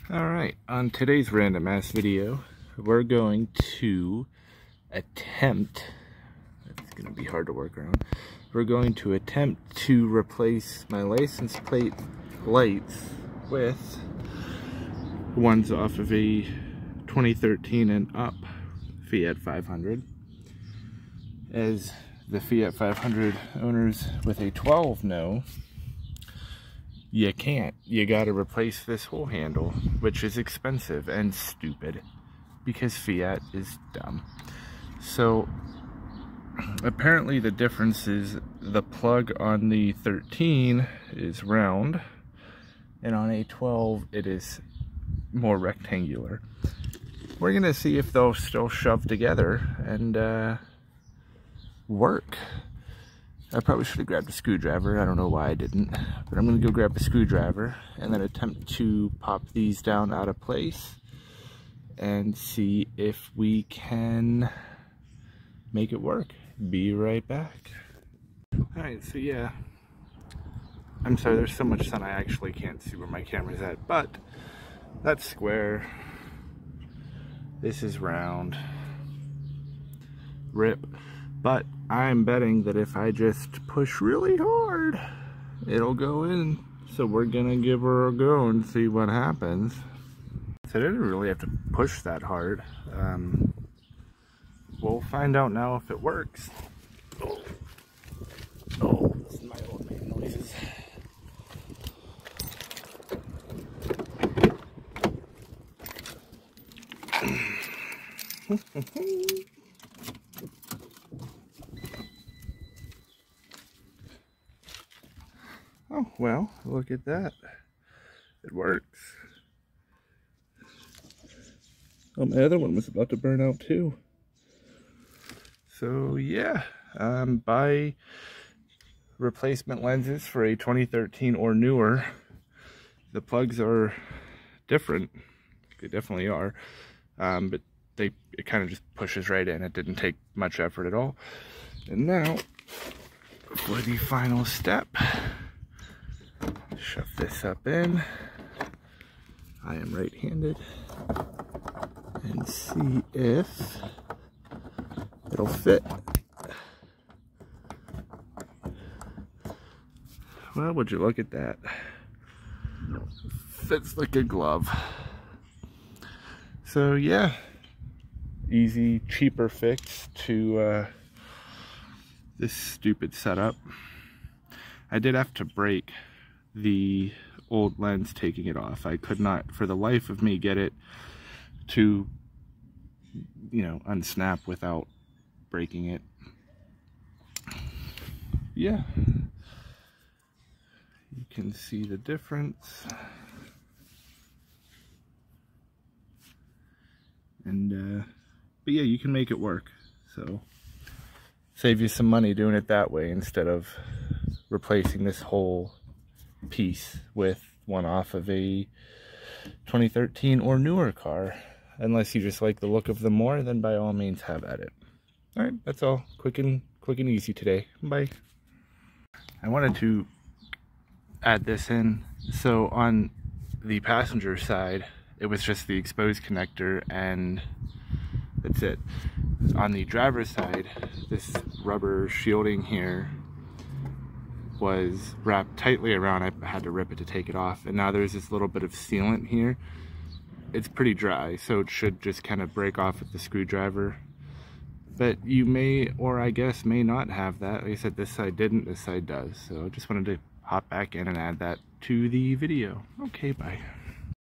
Alright, on today's random ass video, we're going to attempt, it's going to be hard to work around, we're going to attempt to replace my license plate lights with ones off of a 2013 and up Fiat 500. As the Fiat 500 owners with a 12 know, you can't. You gotta replace this whole handle, which is expensive and stupid because Fiat is dumb. So apparently the difference is the plug on the 13 is round and on a 12 it is more rectangular. We're gonna see if they'll still shove together and work. I probably should have grabbed a screwdriver. I don't know why I didn't, but I'm gonna go grab a screwdriver and then attempt to pop these down out of place and see if we can make it work. Be right back. Alright, so yeah, I'm sorry, there's so much sun I actually can't see where my camera's at, but that's square. This is round. Rip. But I'm betting that if I just push really hard, it'll go in. So we're gonna give her a go and see what happens. So I didn't really have to push that hard. We'll find out now if it works. Oh, this is my old man noises. Oh, well, look at that. It works. Oh, my other one was about to burn out too. So, yeah. Buy replacement lenses for a 2013 or newer. The plugs are different. They definitely are. But it kind of just pushes right in. It didn't take much effort at all. And now, for the final step. Shove this up in. I am right-handed. And see if it'll fit. Well, would you look at that? Fits like a glove. So yeah, easy, cheaper fix to this stupid setup. I did have to break the old lens taking it off. I could not for the life of me get it to, you know, unsnap without breaking it. Yeah, you can see the difference. And but yeah, you can make it work. So save you some money doing it that way instead of replacing this whole piece with one off of a 2013 or newer car. Unless you just like the look of them more, then by all means have at it. Alright, that's all. Quick and easy today. Bye. I wanted to add this in. So on the passenger side, it was just the exposed connector and that's it. On the driver's side, this rubber shielding here was wrapped tightly around. I had to rip it to take it off, and now there's this little bit of sealant here. It's pretty dry, so it should just kind of break off with the screwdriver. But you may, or I guess may not have that. Like I said, this side didn't, this side does. So I just wanted to hop back in and add that to the video. Okay, bye.